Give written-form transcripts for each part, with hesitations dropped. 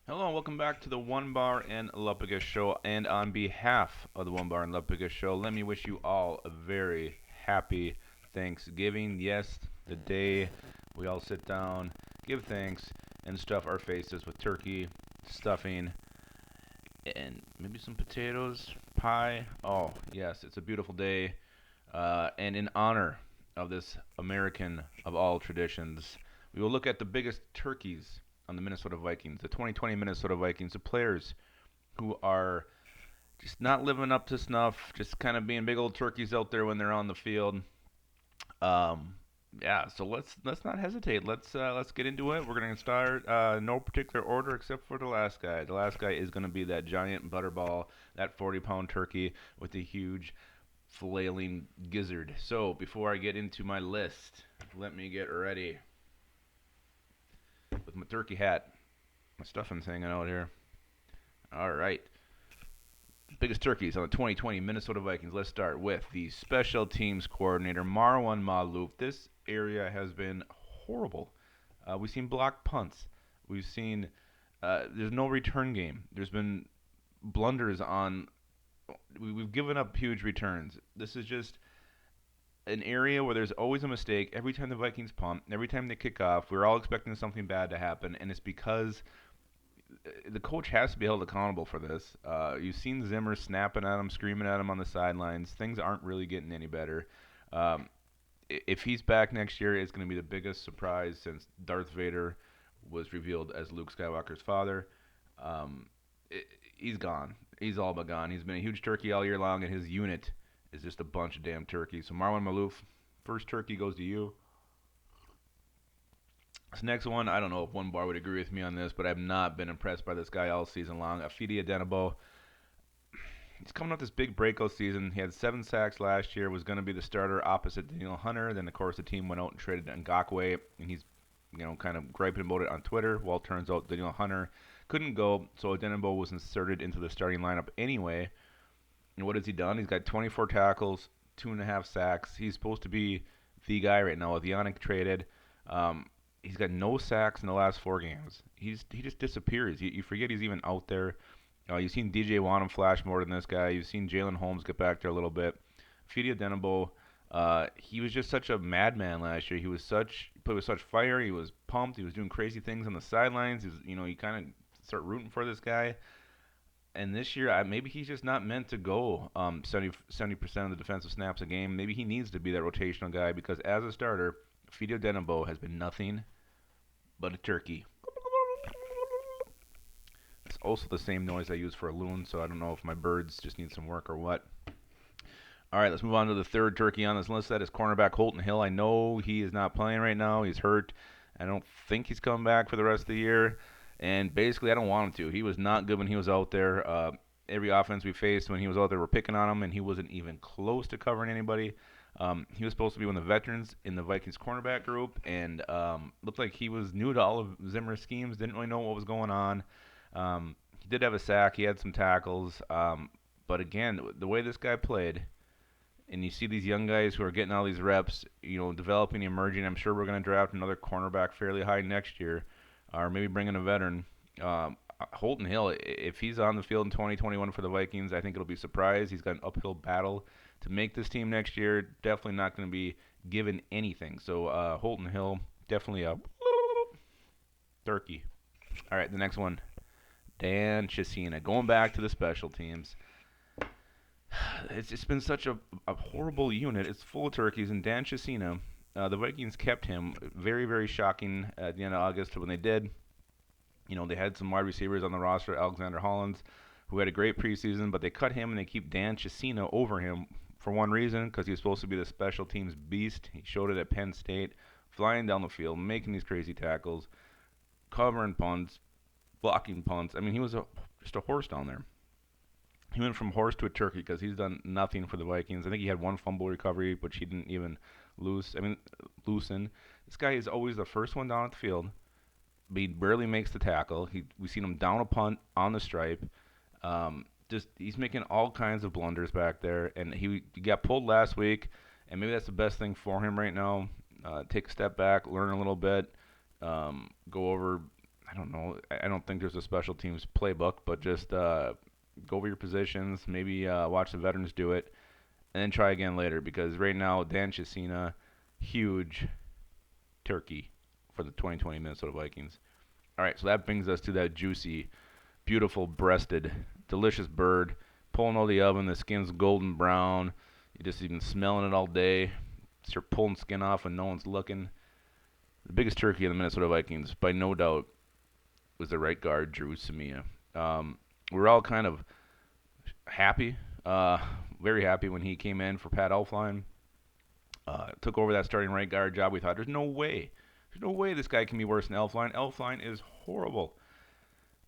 Hello and welcome back to the One Bar and Lupagus Show. And on behalf of the One Bar and Lupagus Show, let me wish you all a very happy Thanksgiving. Yes, the day we all sit down, give thanks, and stuff our faces with turkey, stuffing, and maybe some potatoes, pie. Oh, yes, it's a beautiful day. And in honor of this American of all traditions, we will look at the biggest turkeys on the Minnesota Vikings, the 2020 Minnesota Vikings, the players who are just not living up to snuff, just kind of being big old turkeys out there when they're on the field. Um, yeah, so let's not hesitate. Let's get into it. We're gonna start no particular order except for the last guy. The last guy is gonna be that giant butterball, that 40-pound turkey with the huge flailing gizzard. So before I get into my list, let me get ready with my turkey hat. My stuffing's hanging out here. All right. Biggest turkeys on the 2020 Minnesota Vikings. Let's start with the special teams coordinator, Marwan Malouf. This area has been horrible. We've seen blocked punts. We've seen there's no return game. There's been blunders on. We've given up huge returns. This is just an area where there's always a mistake every time the Vikings punt, every time they kick off. We're all expecting something bad to happen, and it's because the coach has to be held accountable for this. You've seen Zimmer snapping at him, screaming at him on the sidelines. Things aren't really getting any better. Um, if he's back next year, it's going to be the biggest surprise since Darth Vader was revealed as Luke Skywalker's father. Um, he's gone. He's all but gone. He's been a huge turkey all year long, and his unit is just a bunch of damn turkeys. So Marwan Malouf, first turkey goes to you. This next one, I don't know if one bar would agree with me on this, but I've not been impressed by this guy all season long. Afidi Adenabo, he's coming off this big breakout season. He had 7 sacks last year, was going to be the starter opposite Daniel Hunter. Then, of course, the team went out and traded Ngakwe, and he's kind of griping about it on Twitter. Well, it turns out Daniel Hunter couldn't go, so Adenabo was inserted into the starting lineup anyway. And what has he done? He's got 24 tackles, 2.5 sacks. He's supposed to be the guy right now with Yannick traded. Um, he's got no sacks in the last 4 games. He just disappears. You forget he's even out there. You've seen DJ Wanham flash more than this guy. You've seen Jalen Holmes get back there a little bit. Fidi Denebo, he was just such a madman last year. He played with such fire. He was pumped. He was doing crazy things on the sidelines. You kind of start rooting for this guy. And this year, maybe he's just not meant to go 70% of the defensive snaps a game. Maybe he needs to be that rotational guy because as a starter, Fidi Denebo has been nothing but a turkey. It's also the same noise I use for a loon, so I don't know if my birds just need some work or what. All right, let's move on to the third turkey on this list. That is cornerback Holton Hill. I know he is not playing right now. He's hurt. I don't think he's coming back for the rest of the year. And basically, I don't want him to. He was not good when he was out there. Every offense we faced when he was out there, we're picking on him, and he wasn't even close to covering anybody. He was supposed to be one of the veterans in the Vikings cornerback group, and looked like he was new to all of Zimmer's schemes. Didn't really know what was going on. He did have a sack. He had some tackles. But again, the way this guy played, and you see these young guys who are getting all these reps, developing, emerging. I'm sure we're going to draft another cornerback fairly high next year, or maybe bring in a veteran. Holton Hill, if he's on the field in 2021 for the Vikings, I think it'll be a surprise. He's got an uphill battle to make this team next year. Definitely not going to be given anything. So Holton Hill, definitely a turkey. All right, the next one, Dan Chishina. Going back to the special teams. It's been such a horrible unit. It's full of turkeys, and Dan Chishina, the Vikings kept him. Very, very shocking at the end of August when they did. They had some wide receivers on the roster, Alexander Hollins, who had a great preseason, but they cut him and they keep Dan Chishina over him for one reason, because he was supposed to be the special teams beast. He showed it at Penn State, flying down the field, making these crazy tackles, covering punts, blocking punts. I mean, he was just a horse down there. He went from horse to a turkey because he's done nothing for the Vikings. I think he had one fumble recovery, which he didn't even loosen. This guy is always the first one down at the field, but he barely makes the tackle. We've seen him down a punt on the stripe. He's making all kinds of blunders back there, and he got pulled last week, and maybe that's the best thing for him right now. Take a step back, learn a little bit, go over I don't know. I don't think there's a special teams playbook, but just go over your positions. Maybe watch the veterans do it, and then try again later. Because right now, Dan Chishina, huge turkey for the 2020 Minnesota Vikings. All right, so that brings us to that juicy, beautiful breasted, delicious bird. Pulling out of the oven, the skin's golden brown. You just even smelling it all day. Start pulling skin off when no one's looking. The biggest turkey in the Minnesota Vikings, by no doubt, was the right guard, Drew Samia. We were all kind of happy, uh, very happy when he came in for Pat Elflein. Took over that starting right guard job. We thought, there's no way this guy can be worse than Elflein. Elflein is horrible.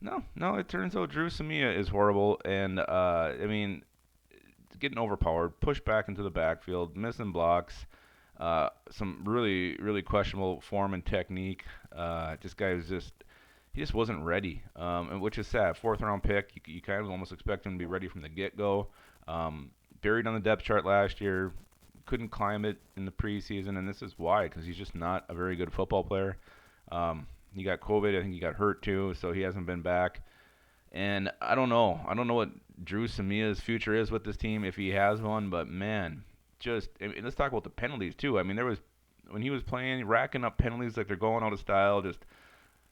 No, no, it turns out Drew Samia is horrible, and I mean, getting overpowered, pushed back into the backfield, missing blocks, some really, really questionable form and technique. This guy was just, he just wasn't ready, and which is sad. Fourth round pick, you kind of almost expect him to be ready from the get go. Buried on the depth chart last year, couldn't climb it in the preseason, and this is why, because he's just not a very good football player. He got COVID. I think he got hurt too, so he hasn't been back. And I don't know. I don't know what Drew Samia's future is with this team if he has one. But man, just I mean, let's talk about the penalties too. I mean, there was when he was playing, racking up penalties like they're going out of style, just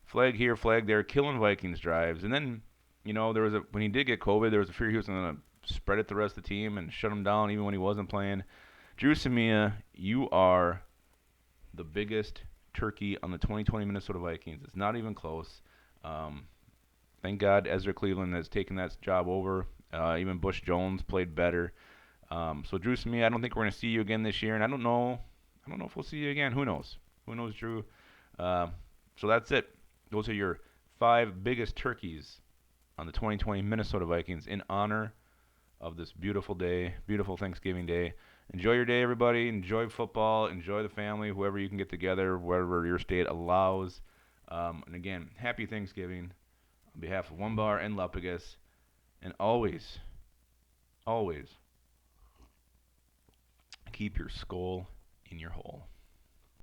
flag here, flag there, killing Vikings drives. And then there was when he did get COVID, there was a fear he was going to spread it to the rest of the team and shut him down even when he wasn't playing. Drew Samia, you are the biggest turkey on the 2020 Minnesota Vikings. It's not even close. Thank God Ezra Cleveland has taken that job over. Even Bush Jones played better. So Drew Samia, I don't think we're going to see you again this year, and I don't know if we'll see you again. Who knows? Who knows, Drew? So that's it. Those are your 5 biggest turkeys on the 2020 Minnesota Vikings in honor of this beautiful day, beautiful Thanksgiving Day. Enjoy your day, everybody. Enjoy football. Enjoy the family, whoever you can get together, wherever your state allows. And again, happy Thanksgiving on behalf of One Bar and Lupagus. And always, always keep your skull in your hole.